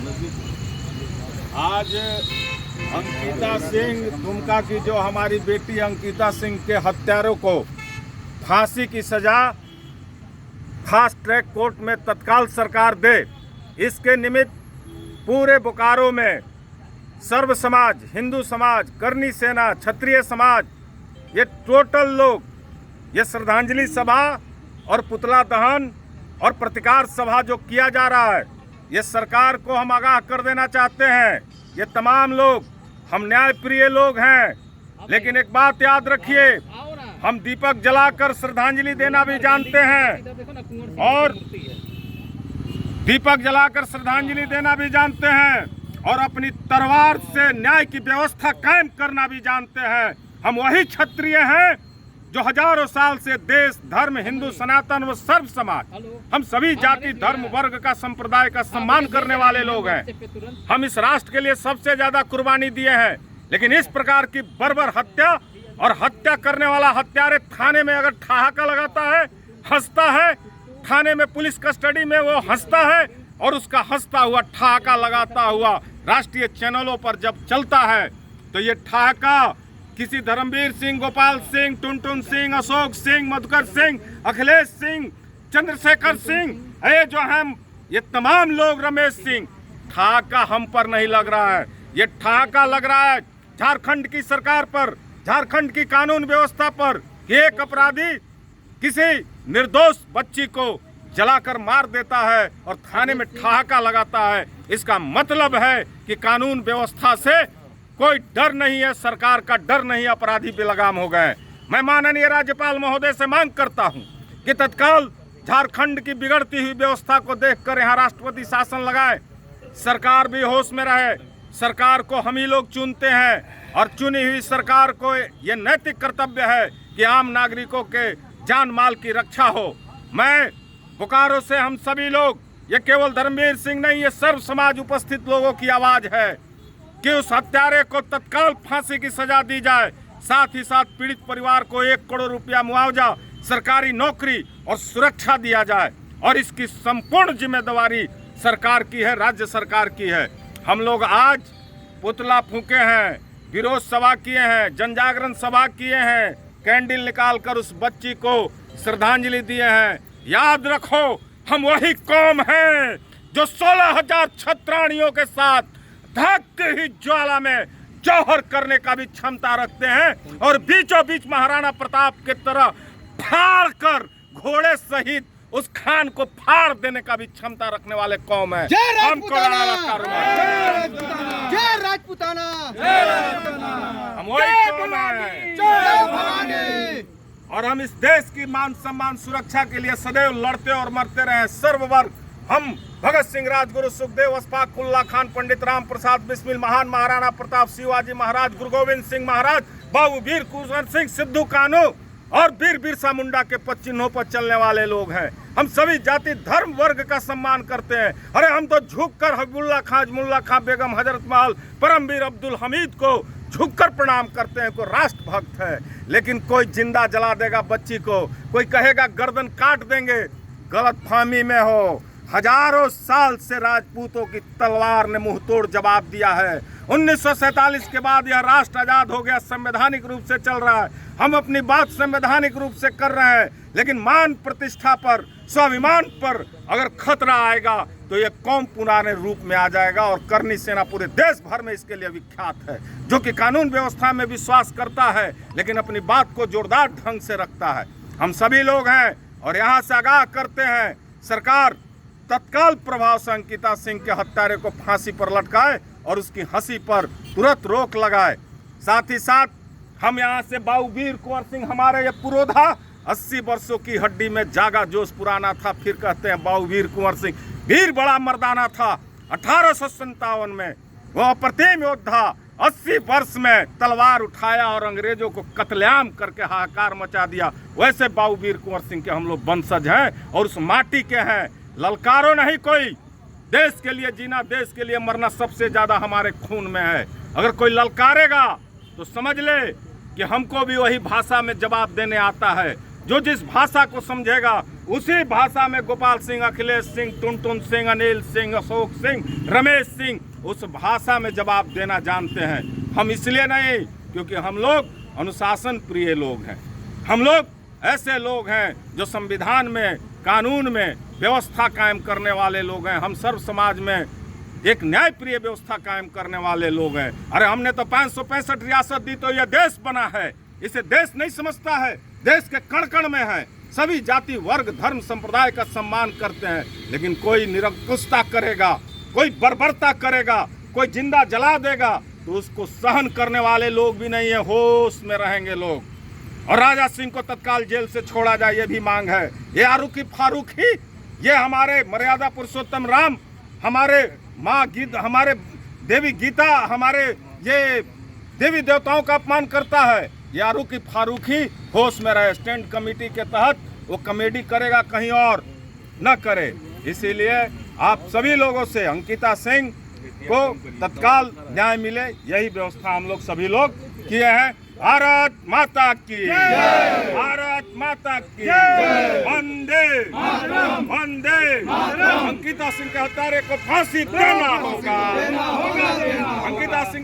आज अंकिता सिंह दुमका की जो हमारी बेटी अंकिता सिंह के हत्यारों को फांसी की सजा फास्ट ट्रैक कोर्ट में तत्काल सरकार दे, इसके निमित्त पूरे बोकारो में सर्व समाज, हिंदू समाज, करनी सेना, क्षत्रिय समाज, ये टोटल लोग ये श्रद्धांजलि सभा और पुतला दहन और प्रतिकार सभा जो किया जा रहा है, ये सरकार को हम आगाह कर देना चाहते हैं। ये तमाम लोग हम न्याय प्रिय लोग हैं, लेकिन एक बात याद रखिए, हम दीपक जलाकर श्रद्धांजलि देना भी जानते हैं और दीपक जलाकर श्रद्धांजलि देना भी जानते हैं और अपनी तलवार से न्याय की व्यवस्था कायम करना भी जानते हैं। हम वही क्षत्रिय हैं जो हजारों साल से देश, धर्म, हिंदू, सनातन व सर्व समाज, हम सभी जाति, धर्म, वर्ग का, संप्रदाय का सम्मान करने वाले लोग हैं। हम इस राष्ट्र के लिए सबसे ज्यादा कुर्बानी दिए हैं, लेकिन इस प्रकार की बर्बर हत्या और हत्या करने वाला हत्यारे थाने में अगर ठहाका लगाता है, हंसता है, थाने में पुलिस कस्टडी में वो हंसता है और उसका हंसता हुआ ठहाका लगाता हुआ राष्ट्रीय चैनलों पर जब चलता है, तो ये ठहाका किसी धर्मवीर सिंह, गोपाल सिंह, टुनटुन सिंह, अशोक सिंह, मधुकर सिंह, अखिलेश सिंह, चंद्रशेखर सिंह, ये जो हम ये तमाम लोग, रमेश सिंह, ठहाका हम पर नहीं लग रहा है, ये ठहाका लग रहा है झारखंड की सरकार पर, झारखंड की कानून व्यवस्था पर कि एक अपराधी किसी निर्दोष बच्ची को जलाकर मार देता है और थाने में ठहाका लगाता है। इसका मतलब है कि कानून व्यवस्था से कोई डर नहीं है, सरकार का डर नहीं, अपराधी बेलगाम हो गए। मैं माननीय राज्यपाल महोदय से मांग करता हूं कि तत्काल झारखंड की बिगड़ती हुई व्यवस्था को देखकर यहां राष्ट्रपति शासन लगाए, सरकार भी होश में रहे। सरकार को हम ही लोग चुनते हैं और चुनी हुई सरकार को ये नैतिक कर्तव्य है कि आम नागरिकों के जान माल की रक्षा हो। मैं बोकारो से हम सभी लोग, ये केवल धर्मवीर सिंह नहीं, ये सर्व समाज उपस्थित लोगों की आवाज है कि उस हत्यारे को तत्काल फांसी की सजा दी जाए, साथ ही साथ पीड़ित परिवार को 1 करोड़ रुपया मुआवजा, सरकारी नौकरी और सुरक्षा दिया जाए और इसकी संपूर्ण जिम्मेदारी सरकार की है, राज्य सरकार की है। हम लोग आज पुतला फूके हैं, विरोध सभा किए हैं, जनजागरण सभा किए हैं, कैंडल निकालकर उस बच्ची को श्रद्धांजलि दिए हैं। याद रखो, हम वही कौम हैं जो 16,000 छत्राणियों के साथ धकती ही ज्वाला में जौहर करने का भी क्षमता रखते हैं और बीचों बीच महाराणा प्रताप के तरह फाड़ कर घोड़े सहित उस खान को फाड़ देने का भी क्षमता रखने वाले कौम है। हम वही कौम हैं और हम इस देश की मान सम्मान सुरक्षा के लिए सदैव लड़ते और मरते रहे। सर्ववर्ग हम भगत सिंह, राजगुरु, सुखदेव, अशफाक उल्लाह खान, पंडित राम प्रसाद बिस्मिल, महान महाराणा प्रताप, शिवाजी महाराज, गुरु गोविंद सिंह महाराज, बाबू वीर कुंवर सिंह, सिद्धू कान्हू और वीर बिरसा मुंडा के पद चिन्हों पर चलने वाले लोग हैं। हम सभी जाति, धर्म, वर्ग का सम्मान करते हैं। अरे हम तो झुककर हबीबुल्लाह खां, मुल्ला खां बेगम, हजरत महल, परमवीर अब्दुल हमीद को झुककर प्रणाम करते हैं। कोई राष्ट्रभक्त है, लेकिन कोई जिंदा जला देगा बच्ची को, कोई कहेगा गर्दन काट देंगे, गलतफहमी में हो। हजारों साल से राजपूतों की तलवार ने मुंह तोड़ जवाब दिया है। 1947 के बाद यह राष्ट्र आजाद हो गया, संवैधानिक रूप से चल रहा है। हम अपनी बात संवैधानिक रूप से कर रहे हैं, लेकिन मान प्रतिष्ठा पर, स्वाभिमान पर अगर खतरा आएगा तो यह कौम पुराने रूप में आ जाएगा। और करनी सेना पूरे देश भर में इसके लिए विख्यात है, जो कि कानून व्यवस्था में विश्वास करता है लेकिन अपनी बात को जोरदार ढंग से रखता है। हम सभी लोग हैं और यहाँ से आगाह करते हैं, सरकार तत्काल प्रभाव से अंकिता सिंह के हत्यारे को फांसी पर लटकाए और उसकी हंसी पर तुरंत रोक लगाए। साथ ही साथ हम यहाँ से बाबू वीर कुंवर सिंह, हमारे ये पुरोधा 80 वर्षों की हड्डी में जागा जोश पुराना था, फिर कहते हैं बाबू वीर कुंवर सिंह, वीर बड़ा मर्दाना था। 1857 में वो अप्रतिम योद्धा 80 वर्ष में तलवार उठाया और अंग्रेजों को कत्लेआम करके हाहाकार मचा दिया। वैसे बाबू वीर कुंवर सिंह के हम लोग वंशज हैं और उस माटी के हैं। ललकारो नहीं कोई, देश के लिए जीना, देश के लिए मरना सबसे ज्यादा हमारे खून में है। अगर कोई ललकारेगा तो समझ ले कि हमको भी वही भाषा में जवाब देने आता है। जो जिस भाषा को समझेगा उसी भाषा में गोपाल सिंह, अखिलेश सिंह, टुनटुन सिंह, अनिल सिंह, अशोक सिंह, रमेश सिंह उस भाषा में जवाब देना जानते हैं। हम इसलिए नहीं क्योंकि हम लोग अनुशासन प्रिय लोग हैं। हम लोग ऐसे लोग हैं जो संविधान में, कानून में व्यवस्था कायम करने वाले लोग हैं। हम सर्व समाज में एक न्याय प्रिय व्यवस्था कायम करने वाले लोग हैं। अरे हमने तो 565 रियासत दी तो यह देश बना है। इसे देश नहीं समझता है, देश के कण कण में है। सभी जाति, वर्ग, धर्म, संप्रदाय का सम्मान करते हैं। लेकिन कोई निरंकुशता करेगा, कोई बर्बरता करेगा, कोई जिंदा जला देगा तो उसको सहन करने वाले लोग भी नहीं है, होश में रहेंगे लोग। और राजा सिंह को तत्काल जेल से छोड़ा जाए, ये भी मांग है। ये आरुखी फारूखी, ये हमारे मर्यादा पुरुषोत्तम राम, हमारे माँ गीता, हमारे देवी गीता, हमारे ये देवी देवताओं का अपमान करता है। ये आरुखी फारूखी होश में रहे। स्टैंड कमेटी के तहत वो कॉमेडी करेगा, कहीं और न करे। इसीलिए आप सभी लोगों से अंकिता सिंह को तत्काल न्याय मिले, यही व्यवस्था हम लोग सभी लोग किए हैं। भारत माता की, भारत माता की, वंदे वंदे। अंकिता सिंह के हत्यारे को फांसी देना होगा। अंकिता सिंह